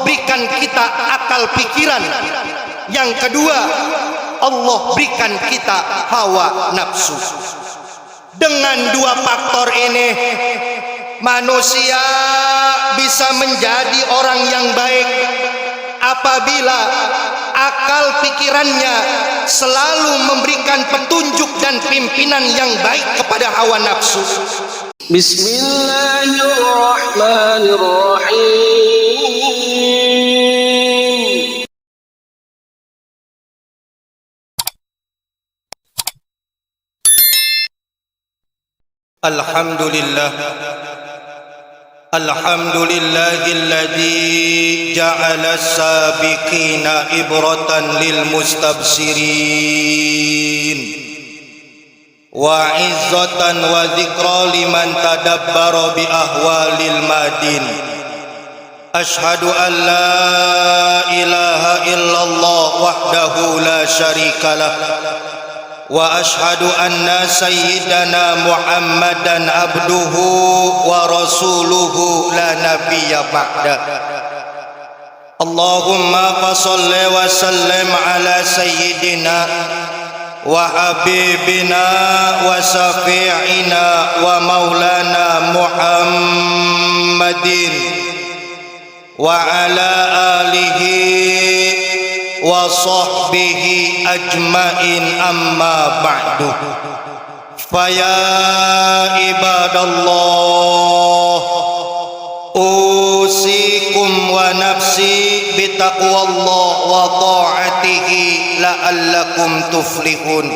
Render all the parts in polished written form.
berikan kita akal pikiran. Yang kedua, Allah berikan kita hawa nafsu. Dengan dua faktor ini, manusia bisa menjadi orang yang baik apabila akal pikirannya selalu memberikan petunjuk dan pimpinan yang baik kepada hawa nafsu. Bismillahirrahmanirrahim. Alhamdulillah. Alhamdulillahilladzi ja'ala as-sabiqina ibratan lil mustabsirin wa izzatan wa dzikra liman tadabbara bi ahwalil madin. Ashhadu an la ilaha illallah wahdahu la syarikalah wa ashhadu anna sayyidana Muhammadan abduhu wa rasuluhu la nabiyya ba'da. Allahumma fassalli wa sallim ala sayyidina wa habibina wa safi'ina wa maulana Muhammadin wa ala alihi wa sahbihi ajmain, amma ba'du. Faya ibadallah, usikum wa nafsi bitaqwallah wa ta'atihi la'allakum tuflihun.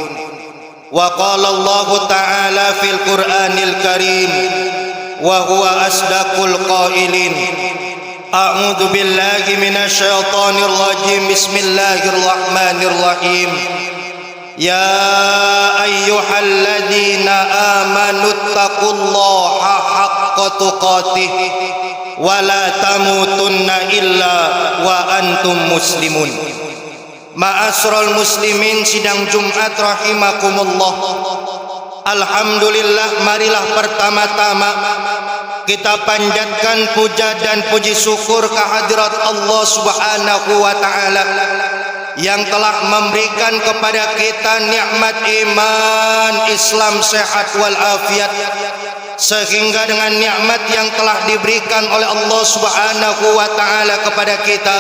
Wa qala Allah ta'ala fil Qur'anil Karim wa huwa asdaqul qailin. A'udzu billahi minasyaitonir rajim. Bismillahirrahmanirrahim. Ya ayyuhalladzina amanu taqullaha haqqa tuqatih wa la tamutunna illa wa antum muslimun. Ma'asyiral muslimin, sidang Jumat rahimakumullah. Alhamdulillah, marilah pertama-tama kita panjatkan puja dan puji syukur kehadirat Allah Subhanahu wa taala yang telah memberikan kepada kita nikmat iman, Islam, sehat wal afiat, sehingga dengan nikmat yang telah diberikan oleh Allah Subhanahu wa taala kepada kita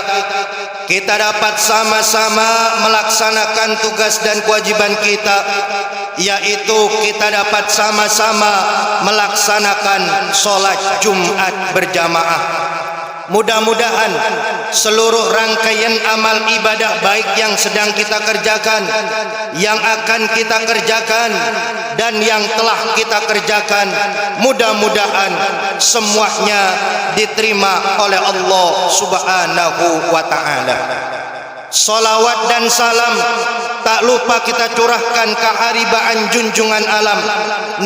dapat sama-sama melaksanakan tugas dan kewajiban kita, yaitu kita dapat sama-sama melaksanakan sholat Jumat berjamaah. Mudah-mudahan seluruh rangkaian amal ibadah baik yang sedang kita kerjakan, yang akan kita kerjakan, dan yang telah kita kerjakan, mudah-mudahan semuanya diterima oleh Allah Subhanahu wa ta'ala. Salawat dan salam tak lupa kita curahkan ke haribaan junjungan alam,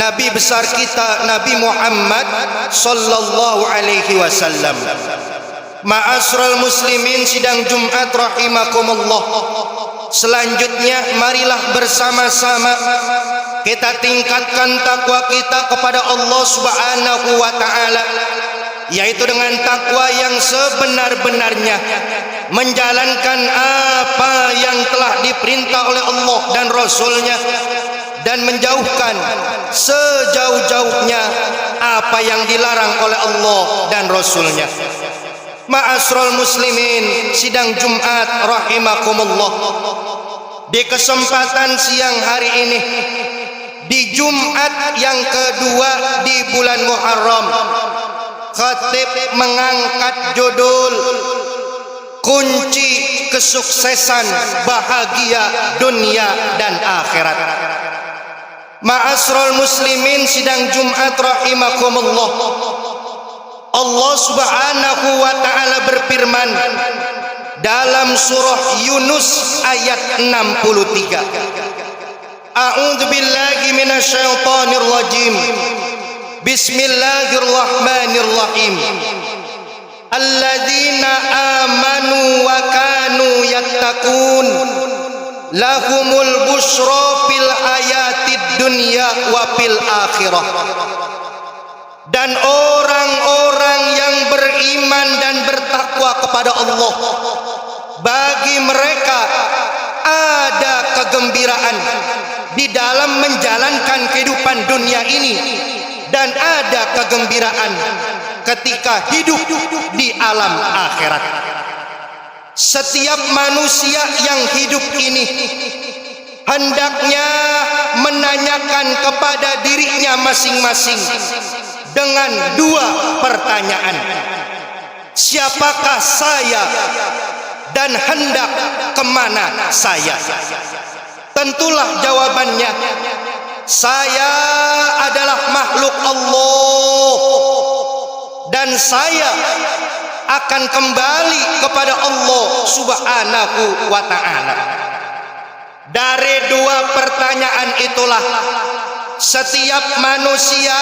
Nabi besar kita, Nabi Muhammad sallallahu alaihi wasallam. Ma'asyiral muslimin, sidang Jumat rahimakumullah. Selanjutnya marilah bersama-sama kita tingkatkan takwa kita kepada Allah Subhanahu wa taala, yaitu dengan takwa yang sebenar-benarnya, menjalankan apa yang telah diperintah oleh Allah dan Rasulnya, dan menjauhkan sejauh-jauhnya apa yang dilarang oleh Allah dan Rasulnya. Ma'asyiral muslimin, sidang Jumat rahimakumullah. Di kesempatan siang hari ini, di Jumat yang kedua di bulan Muharram, khatib mengangkat judul kunci kesuksesan bahagia dunia dan akhirat. Ma'asyiral muslimin, sidang Jumat rahimakumullah. Allah Subhanahu wa taala berfirman dalam surah Yunus ayat 63. A'udzu billahi minasyaitonir rajim. Bismillahirrahmanirrahim. Alladzina amanu wa kanu yattaqun lahumul busyra fil hayatid dunya wa fil akhirah. Dan orang-orang yang beriman dan bertakwa kepada kepada Allah. Bagi mereka ada kegembiraan di dalam menjalankan kehidupan dunia ini, dan ada kegembiraan ketika hidup di alam akhirat. Setiap manusia yang hidup ini hendaknya menanyakan kepada dirinya masing-masing dengan dua pertanyaan. Siapakah saya dan hendak kemana saya? Tentulah jawabannya, saya adalah makhluk Allah dan saya akan kembali kepada Allah Subhanahu wa ta'ala. Dari dua pertanyaan itulah setiap manusia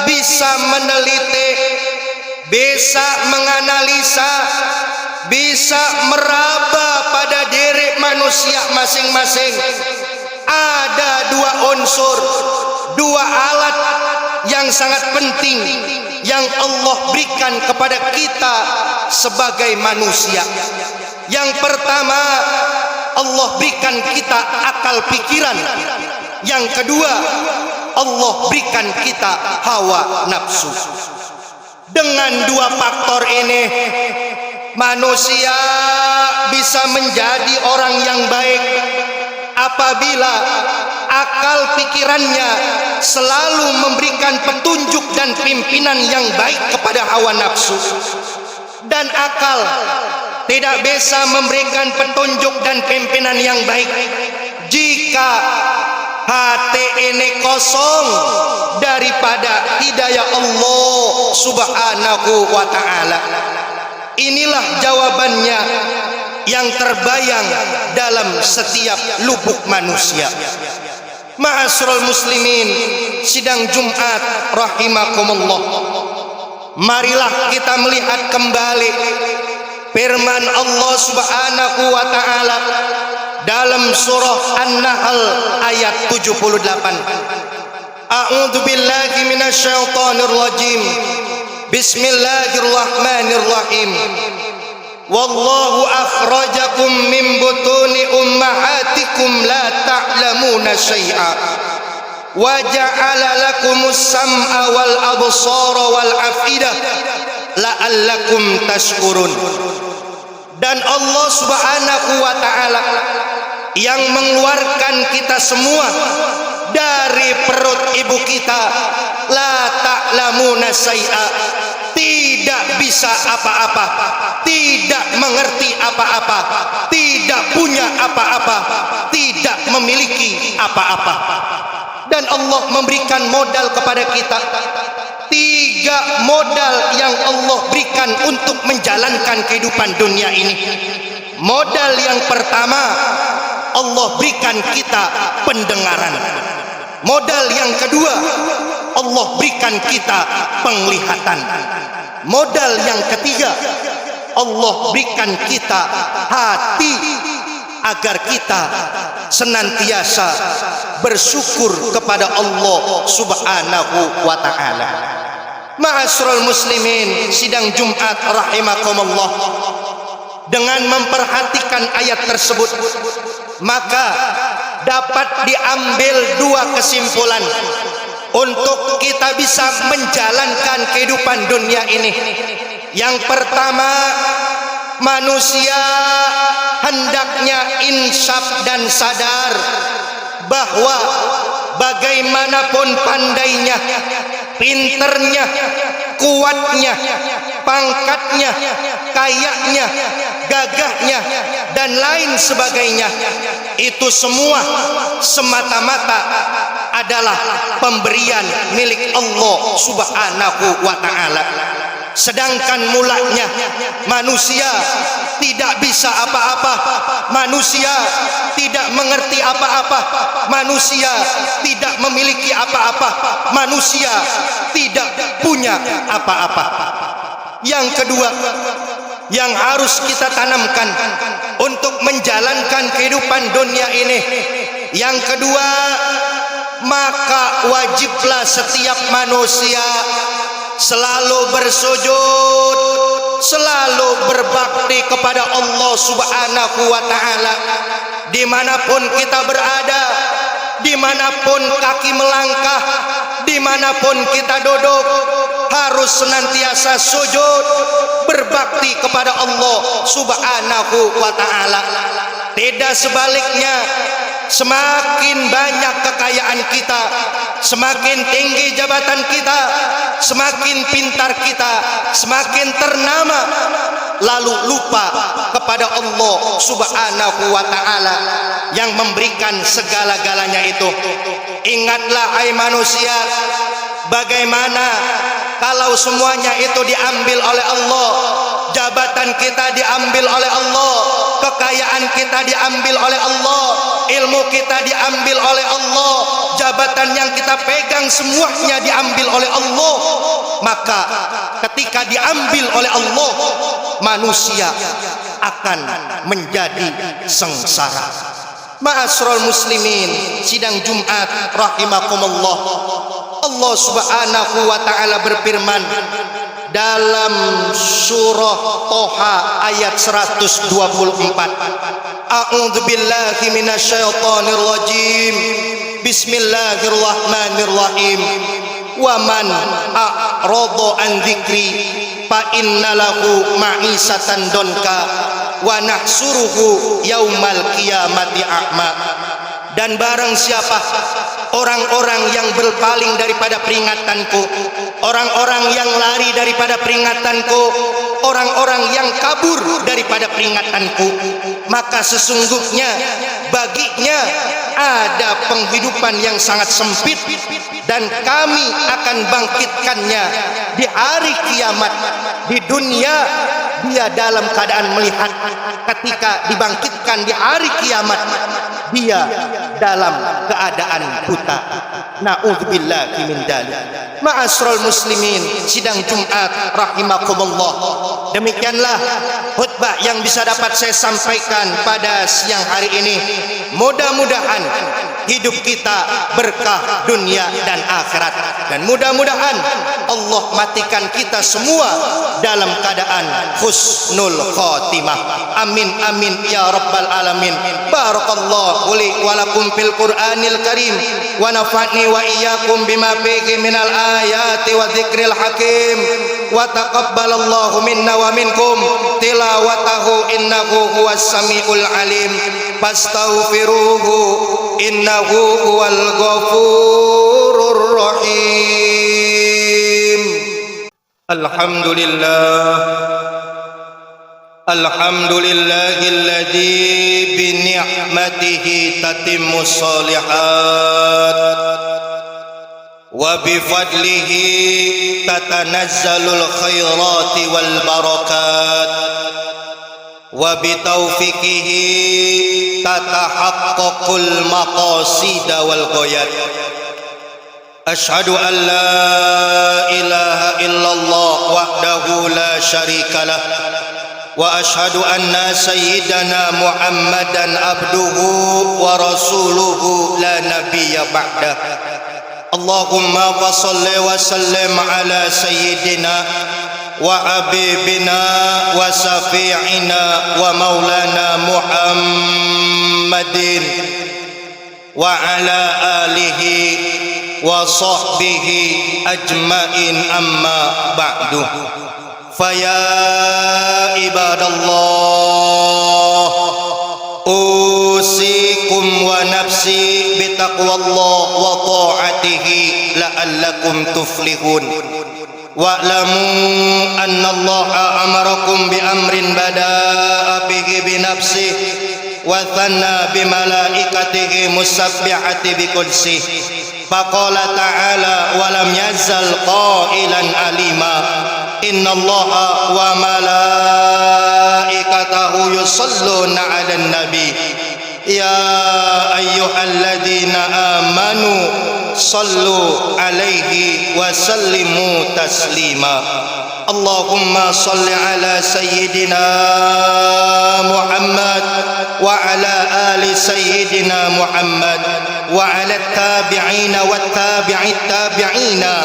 bisa meneliti, bisa menganalisa, bisa meraba pada diri manusia masing-masing. Ada dua unsur, dua alat yang sangat penting yang Allah berikan kepada kita sebagai manusia. Yang pertama, Allah berikan kita akal pikiran. Yang kedua, Allah berikan kita hawa nafsu. Dengan dua faktor ini, manusia bisa menjadi orang yang baik apabila akal pikirannya selalu memberikan petunjuk dan pimpinan yang baik kepada hawa nafsu, dan akal tidak bisa memberikan petunjuk dan pimpinan yang baik jika hati ini kosong daripada hidayah Allah Subhanahu wa ta'ala. Inilah jawabannya yang terbayang dalam setiap lubuk manusia. Ma'asyiral muslimin, sidang Jumat rahimakumullah, marilah kita melihat kembali firman Allah Subhanahu wa ta'ala dalam surah An-Nahl ayat 78. A'udzu billahi minasyaitonir rajim. Bismillahirrahmanirrahim. Wallahu akhrajakum min butuni ummahatikum la ta'lamuna syai'a wa ja'ala lakumus sam'a wal absara wal afidah la'allakum tashkurun. Dan Allah Subhanahu wa ta'ala yang mengeluarkan kita semua dari perut ibu kita, la ta'lamuna syai'a, tidak bisa apa-apa, tidak mengerti apa-apa, tidak punya apa-apa, tidak memiliki apa-apa. Dan Allah memberikan modal kepada kita, tiga modal yang Allah berikan untuk menjalankan kehidupan dunia ini. Modal yang pertama, Allah berikan kita pendengaran. Modal yang kedua, Allah berikan kita penglihatan. Modal yang ketiga, Allah berikan kita hati agar kita senantiasa bersyukur kepada Allah Subhanahu wa ta'ala. Ma'asyiral muslimin, sidang Jumat rahimakumullah, dengan memperhatikan ayat tersebut, maka dapat diambil dua kesimpulan untuk kita bisa menjalankan kehidupan dunia ini. Yang pertama, manusia hendaknya insaf dan sadar bahwa bagaimanapun pandainya, pinternya, kuatnya, pangkatnya, kayanya, gagahnya, dan lain sebagainya, itu semua semata-mata adalah pemberian milik Allah Subhanahu wa ta'ala. Sedangkan mulanya manusia tidak bisa apa-apa, manusia tidak mengerti apa-apa, manusia tidak memiliki apa-apa, manusia tidak punya apa-apa. Yang kedua yang harus kita tanamkan untuk menjalankan kehidupan dunia ini, yang kedua, maka wajiblah setiap manusia selalu bersujud, selalu berbakti kepada Allah Subhanahu wa ta'ala. Dimanapun kita berada, dimanapun kaki melangkah, dimanapun kita duduk, harus senantiasa sujud berbakti kepada Allah Subhanahu wa ta'ala. Tidak sebaliknya, semakin banyak kekayaan kita, semakin tinggi jabatan kita, semakin pintar kita, semakin ternama, lalu lupa kepada Allah Subhanahu wa ta'ala yang memberikan segala-galanya itu. Ingatlah hai manusia, bagaimana kalau semuanya itu diambil oleh Allah, jabatan kita diambil oleh Allah, kekayaan kita diambil oleh Allah, ilmu kita diambil oleh Allah, jabatan yang kita pegang semuanya diambil oleh Allah. Maka ketika diambil oleh Allah, manusia akan menjadi sengsara. Ma'asyiral muslimin, sidang Jumat rahimakumullah. Allah Subhanahu wa ta'ala berfirman dalam surah Toha ayat 124. A'udzu billahi minasyaitonir rajim. Bismillahirrahmanirrahim. Wa man a'rada an dzikri fa innalahu ma'isatan donka wa nahsuruhu yaumal qiyamati a'ma. Dan barang siapa orang-orang yang berpaling daripada peringatanku, orang-orang yang lari daripada peringatanku, orang-orang yang kabur daripada peringatanku, maka sesungguhnya baginya ada penghidupan yang sangat sempit, dan kami akan bangkitkannya di hari kiamat. Di dunia dia dalam keadaan melihat, ketika dibangkitkan di hari kiamat dia dalam keadaan buta. Na'udzubillahi min dzalik. Ma'asyiral muslimin, sidang Jumat rahimakumullah. Demikianlah khutbah yang bisa dapat saya sampaikan pada siang hari ini. Mudah-mudahan hidup kita berkah dunia dan akhirat, dan mudah-mudahan Allah matikan kita semua dalam keadaan husnul khotimah. Amin amin ya rabbal alamin. Barakallahu li wa lakum fil Qur'anil Karim wa nafa'ni wa iyyakum bima fihi minal ayati wa dzikril hakim, wa taqabbalallahu minna wa minkum tilawatahu innahu huwas samiul alim. Fastaghfiruhu innahu huwal ghafurur rahim. Alhamdulillahilladzi bi ni'matihi tatimmus shalihat wa bi fadlihi tatanazzalul khairati wal barakat wa bi taufiqihi tatahaqqaqul maqasid wal ghayat. Asyhadu an la ilaha illallah wahdahu la syarikalah wa asyhadu anna sayyidana Muhammadan abduhu wa rasuluhu la nabiyya ba'dah. Allahumma shalli wa sallim ala sayyidina wa habibina wa safi'ina wa maulana Muhammadin wa ala alihi wa sahbihi ajmain, amma ba'du. Faya ibadallah, usikum wa nafsi bitaqwallah wa ta'atihi la'allakum tuflihun. Wa'lamu anna Allaha amarakum bi amrin bada'a bihi bi nafsihi wa thanna bi malaikatihi musabbihati bi qudsihi. Faqala ta'ala wa lam yazal qailan alima innallaha wa malaikatahu yusalluna 'alan nabi ya ayyuhalladzina amanu sallu 'alaihi wa sallimu taslima. Allahumma salli ala sayyidina Muhammad wa ala ali sayyidina Muhammad wa ala tabi'ina wa tabi'it tabi'ina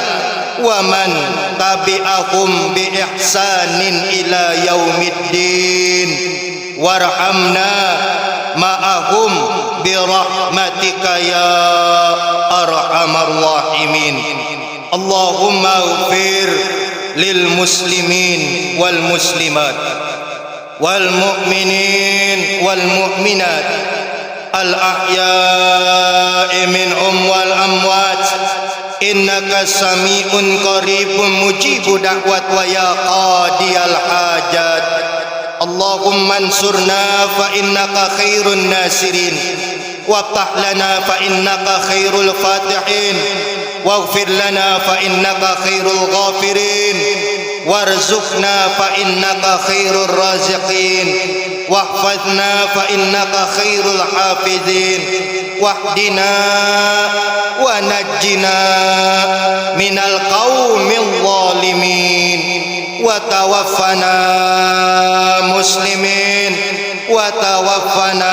wa man tabi'ahum bi ihsanin ila yaumiddin warhamna ma'ahum bi rahmatika ya arhamar rahimin. Allahumma ighfir lil muslimin wal muslimat wal mu'minin wal mu'minat al ahya'i minhum wal amwat innaka sami'un qaribun mujibu da'wat wa ya qadiyal hajat. Allahumma ansurna fa innaka khairun nasirin waftah lana fa innaka khairul fatihin waghfir lana fa innaka khairul ghafirin warzuqna fa innaka khairur raziqin wahfazna fa innaka khairul hafizin wahdina wa najjina minal qaumil zalimin wa tawaffana muslimin wa tawaffana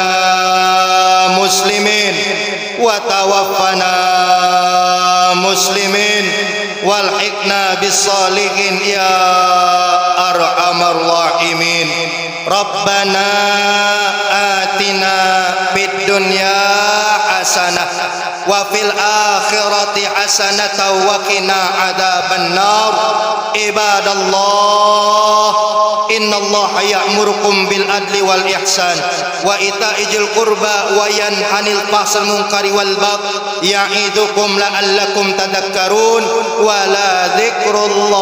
muslimin wa tawaffana muslimin walhiqna bis-salihin ya arhamar rahimin. Rabbana atina fid dunya hasanah wa fil akhirati hasanatan wa qina adzaban nar. Ibadallah, innallaha ya'murukum bil adli wal ihsan wa ita'izil qurba wa yanhanil fahsal munkari wal baghi ya'idukum la'allakum tadhakkarun wa la dzikrullahi